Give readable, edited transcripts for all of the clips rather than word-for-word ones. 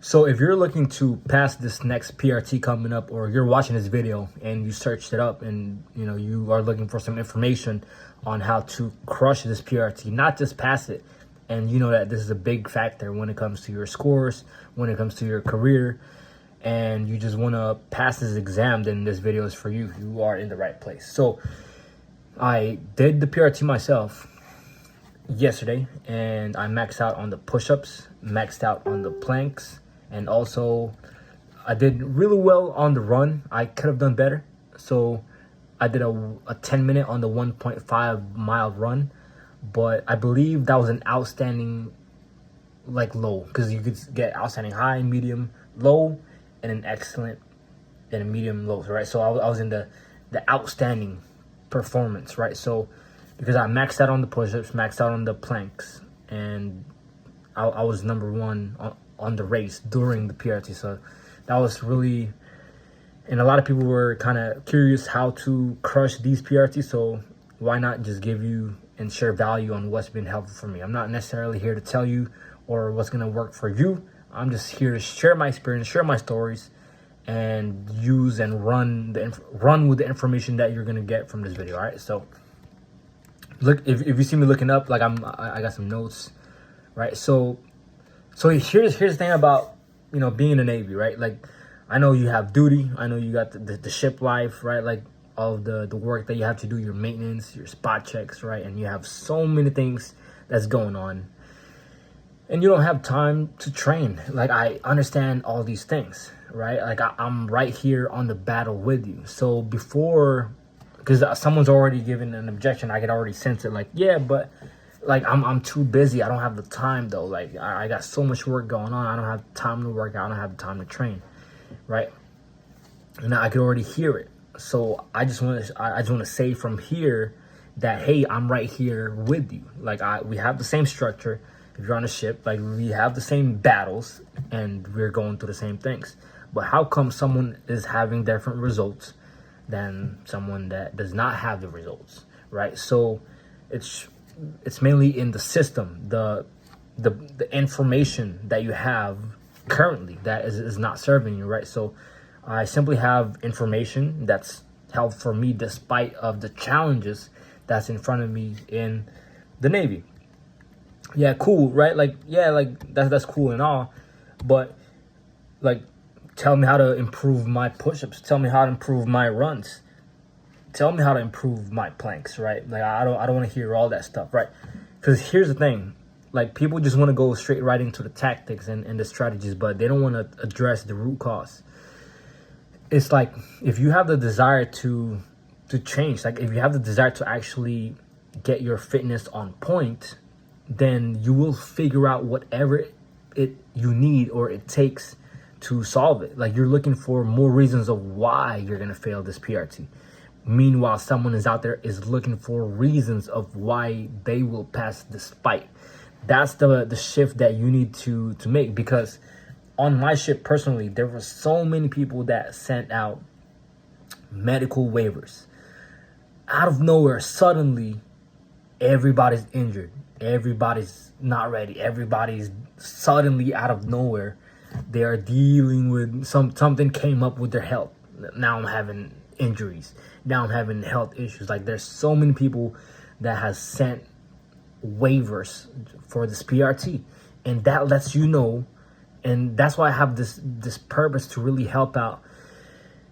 So if you're looking to pass this next PRT coming up, or you're watching this video and you searched it up and you are looking for some information on how to crush this PRT, not just pass it, and you know that this is a big factor when it comes to your scores, when it comes to your career, and you just want to pass this exam, then this video is for you. You are in the right place. So I did the PRT myself yesterday, and I maxed out on the push-ups, maxed out on the planks, and also I did really well on the run. I could have done better. So I did a 10 minute on the 1.5 mile run, but I believe that was an outstanding low, because you could get outstanding high, medium, low, and an excellent and a medium low, right? So I was in the outstanding performance, right? So because I maxed out on the push-ups, maxed out on the planks, and I was number one on the race during the PRT. So that was really, and a lot of people were kind of curious how to crush these PRTs. So why not just give you and share value on what's been helpful for me? I'm not necessarily here to tell you or what's going to work for you. I'm just here to share my experience, share my stories, and use and run with the information that you're going to get from this video. All right. So look, if you see me looking up, I got some notes, right? So here's the thing about being in the Navy, right? I know you have duty, I know you got the ship life, right? All of the work that you have to do, your maintenance, your spot checks, right? And you have so many things that's going on, and you don't have time to train. I understand all these things, right? I'm right here on the battle with you. So before, because someone's already given an objection, I could already sense it. Yeah, but I'm too busy. I don't have the time though. I got so much work going on. I don't have time to work out. I don't have time to train, right? And I could already hear it. So I just want to say from here that, hey, I'm right here with you. We have the same structure. If you're on a ship, we have the same battles, and we're going through the same things. But how come someone is having different results than someone that does not have the results, right? So it's mainly in the system, the information that you have currently that is not serving you, right? So I simply have information that's helped for me despite of the challenges that's in front of me in the Navy. Yeah, cool, right? That's cool and all, but tell me how to improve my push-ups, tell me how to improve my runs, tell me how to improve my planks, right? I don't want to hear all that stuff, right? Because here's the thing, people just want to go straight right into the tactics and the strategies, but they don't want to address the root cause. It's if you have the desire to change, if you have the desire to actually get your fitness on point, then you will figure out whatever you need or it takes to solve it. You're looking for more reasons of why you're going to fail this PRT. Meanwhile, someone is out there is looking for reasons of why they will pass despite. That's the shift that you need to make, because on my ship personally, there were so many people that sent out medical waivers. Out of nowhere, suddenly, everybody's injured. Everybody's not ready. Everybody's suddenly out of nowhere. They are dealing with something came up with their health. Now I'm having injuries. Now I'm having health issues. There's so many people that has sent waivers for this PRT, and that lets you know. And that's why I have this purpose to really help out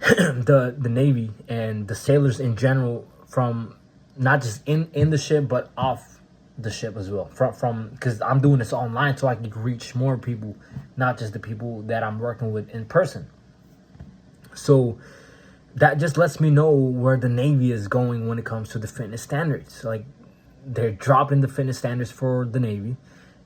the Navy and the sailors in general, from not just in the ship but off the ship as well, from because I'm doing this online so I can reach more people, not just the people that I'm working with in person. So that just lets me know where the Navy is going when it comes to the fitness standards. They're dropping the fitness standards for the Navy,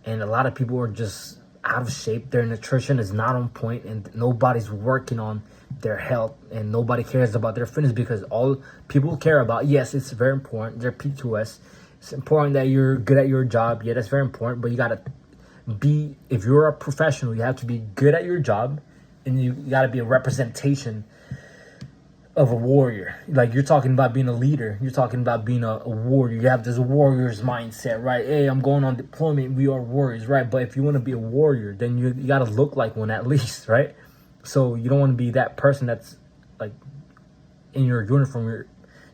and a lot of people are just out of shape. Their nutrition is not on point, and nobody's working on their health, and nobody cares about their fitness, because all people care about, yes, it's very important, their P2S. It's important that you're good at your job. Yeah, that's very important, but you gotta be, if you're a professional, you have to be good at your job, and you gotta be a representation of a warrior. Like, you're talking about being a leader. You're talking about being a warrior. You have this warrior's mindset, right? Hey, I'm going on deployment. We are warriors, right? But if you want to be a warrior, then you got to look like one at least, right? So you don't want to be that person that's like in your uniform,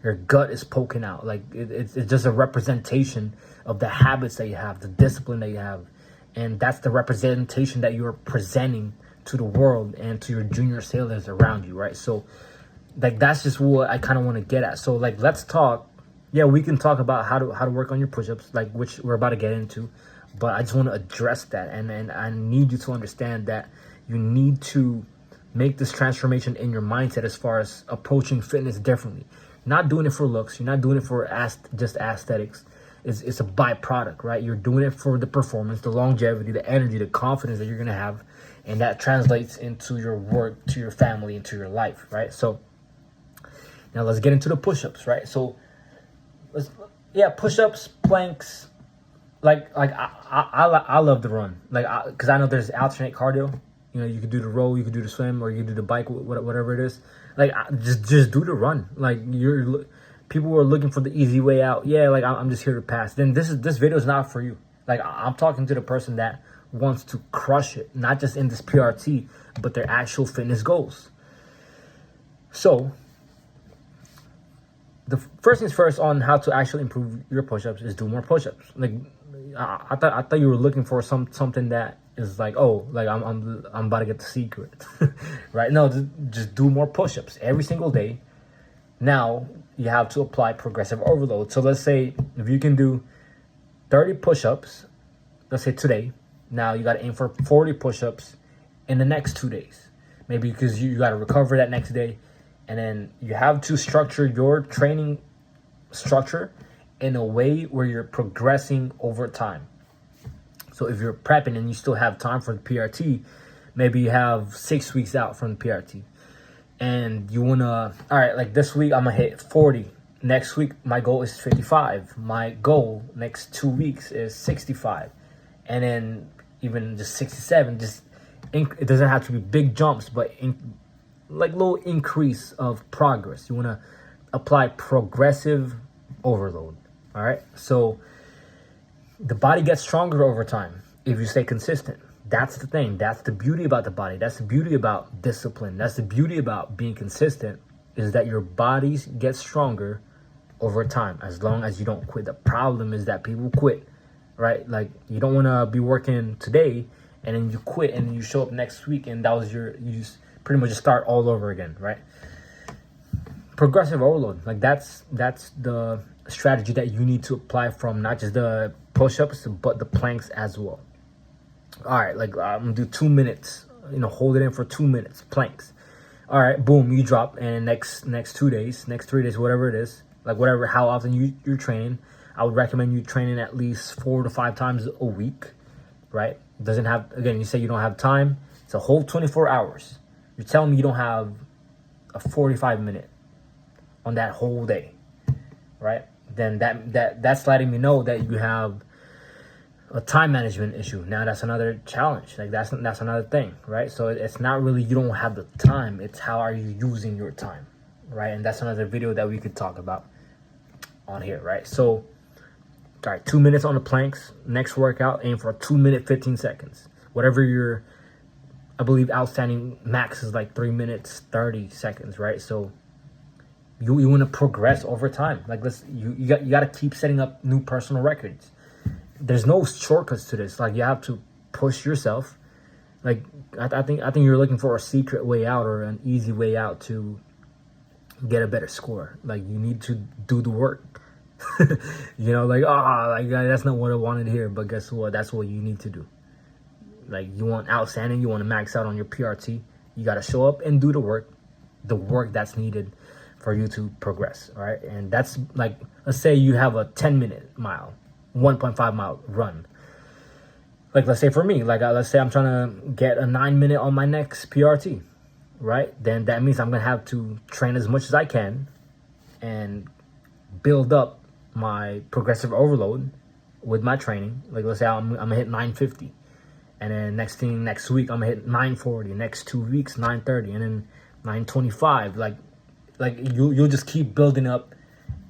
your gut is poking out. Like, it's just a representation of the habits that you have, the discipline that you have. And that's the representation that you're presenting to the world and to your junior sailors around you, right? So, like, that's just what I kind of want to get at. So, like, let's talk. Yeah, we can talk about how to work on your push-ups, like, which we're about to get into. But I just want to address that. And I need you to understand that you need to make this transformation in your mindset as far as approaching fitness differently. You're not doing it for looks. You're not doing it for just aesthetics. It's a byproduct, right? You're doing it for the performance, the longevity, the energy, the confidence that you're going to have. And that translates into your work, to your family, into your life, right? So now let's get into the push-ups, right? So push-ups, planks. Like I love the run, like, because I know there's alternate cardio. You know, you could do the row, you could do the swim, or you could do the bike, whatever it is. Like, just do the run. Like, people are looking for the easy way out. Yeah, like, I'm just here to pass. Then this video is not for you. Like, I'm talking to the person that wants to crush it, not just in this PRT, but their actual fitness goals. So the first things first on how to actually improve your push-ups is do more push-ups. Like, I thought you were looking for something that is like, oh, like, I'm about to get the secret, right? No, just do more push-ups every single day. Now you have to apply progressive overload. So let's say if you can do 30 push-ups, let's say today, now you got to aim for 40 push-ups in the next 2 days, maybe, because you got to recover that next day. And then you have to structure your training structure in a way where you're progressing over time. So if you're prepping and you still have time for the PRT, maybe you have 6 weeks out from the PRT. And you want to, all right, like, this week I'm going to hit 40. Next week, my goal is 55. My goal next 2 weeks is 65. And then even just 67. It doesn't have to be big jumps, but like little increase of progress. You want to apply progressive overload. All right. So the body gets stronger over time if you stay consistent. That's the thing. That's the beauty about the body. That's the beauty about discipline. That's the beauty about being consistent, is that your bodies get stronger over time as long as you don't quit. The problem is that people quit, right? Like, you don't want to be working today and then you quit and you show up next week and that was you just pretty much just start all over again, right? Progressive overload, like, that's the strategy that you need to apply from not just the push-ups but the planks as well. All right, like, I'm gonna do 2 minutes, hold it in for 2 minutes, planks. All right, boom, you drop. And next 2 days, next 3 days, whatever it is, like, whatever, how often you're training, I would recommend you training at least 4 to 5 times a week, right? Doesn't have, again, you say you don't have time, it's a whole 24 hours. You're telling me you don't have a 45-minute on that whole day, right? Then that's letting me know that you have a time management issue. Now that's another challenge. Like, that's another thing, right? So it's not really you don't have the time, it's how are you using your time, right? And that's another video that we could talk about on here, right? So, all right, 2 minutes on the planks. Next workout, aim for 2 minute 15 seconds. Whatever your, I believe, outstanding max is like 3 minutes 30 seconds, right? So you want to progress over time. Like, you got to keep setting up new personal records. There's no shortcuts to this. Like, you have to push yourself. Like, I think you're looking for a secret way out or an easy way out to get a better score. Like, you need to do the work. Like, that's not what I wanted to hear. But guess what? That's what you need to do. Like, you want outstanding, you want to max out on your PRT, you got to show up and do the work that's needed for you to progress. All right. And that's, like, let's say you have a 10-minute mile, 1.5 mile run. Like, let's say for me, like, let's say I'm trying to get a 9-minute on my next PRT, right? Then that means I'm going to have to train as much as I can and build up my progressive overload with my training. Like, let's say I'm going to hit 950. And then next week, I'm going to hit 940. Next 2 weeks, 930. And then 925. Like, like you'll just keep building up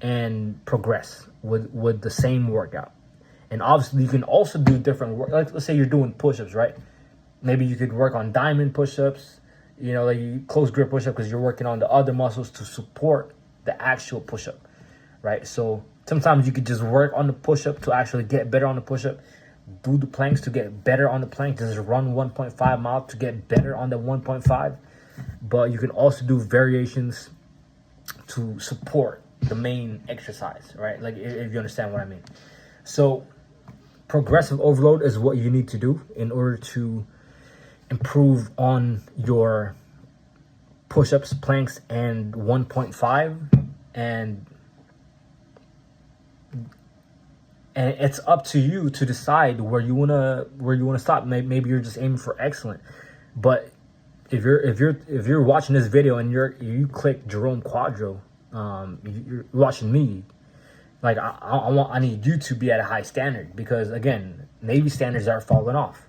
and progress with the same workout. And obviously you can also do different work. Like let's say you're doing push-ups, right? Maybe you could work on diamond push-ups, you know, like you close grip push-up, because you're working on the other muscles to support the actual push-up, right? So sometimes you could just work on the push-up to actually get better on the push-up, do the planks to get better on the plank, just run 1.5 mile to get better on the 1.5. But you can also do variations to support the main exercise, right? Like if you understand what I mean. So progressive overload is what you need to do in order to improve on your push-ups, planks, and 1.5. And it's up to you to decide where you wanna stop. Maybe you're just aiming for excellent, but if you're watching this video and you click Jerome Quadro, you're watching me. Like I need you to be at a high standard, because again, Navy standards are falling off,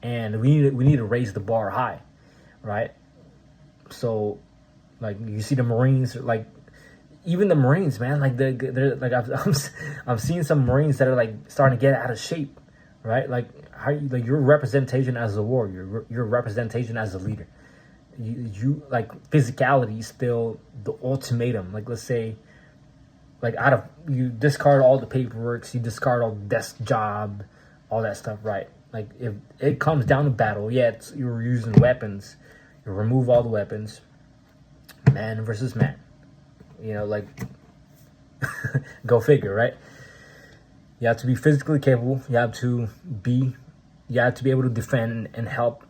and we need to raise the bar high, right? So, like you see the Marines, like even the Marines, man, like they're like I'm seeing some Marines that are like starting to get out of shape, right? Like how like your representation as a warrior, your representation as a leader. You like physicality is still the ultimatum. Like let's say, like you discard all the paperwork, you discard all the desk job, all that stuff, right? Like if it comes down to battle, yeah, you're using weapons, you remove all the weapons, man versus man, you know, like go figure, right? You have to be physically capable. You have to be able to defend and help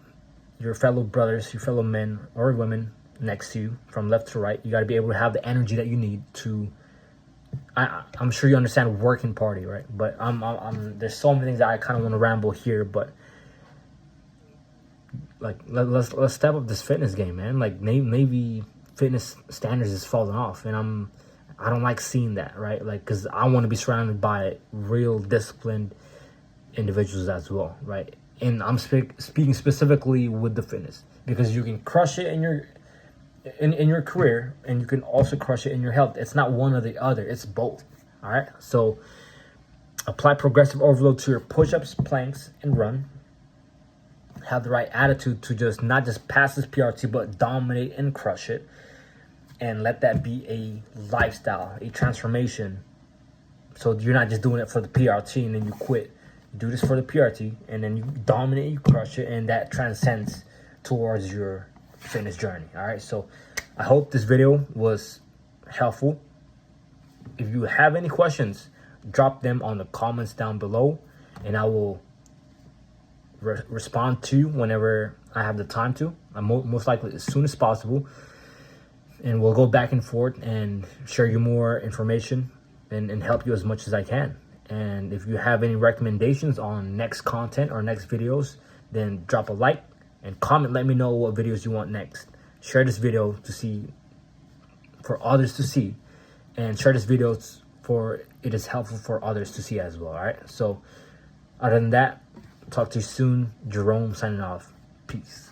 your fellow brothers, your fellow men or women next to you from left to right. You got to be able to have the energy that you need to. I'm sure you understand working party, right? But there's so many things that I kind of want to ramble here, but like let's step up this fitness game, man. Like maybe fitness standards is falling off, and I don't like seeing that, right? Like because I want to be surrounded by real disciplined individuals as well, right? And I'm speaking specifically with the fitness, because you can crush it in your career, and you can also crush it in your health. It's not one or the other, it's both. All right, so apply progressive overload to your push-ups, planks, and run. Have the right attitude to just not just pass this PRT, but dominate and crush it, and let that be a lifestyle, a transformation. So you're not just doing it for the PRT and then you quit. You do this for the PRT, and then you dominate, you crush it, and that transcends towards your fitness journey. All right, so I hope this video was helpful. If you have any questions, drop them on the comments down below, and I will respond to you whenever I have the time to. I'm most likely as soon as possible, and we'll go back and forth and share you more information and help you as much as I can. And if you have any recommendations on next content or next videos, then drop a like and comment. Let me know what videos you want next. Share this video for others to see, and share this video for it is helpful for others to see as well. All right, so other than that, talk to you soon. Jerome signing off. Peace.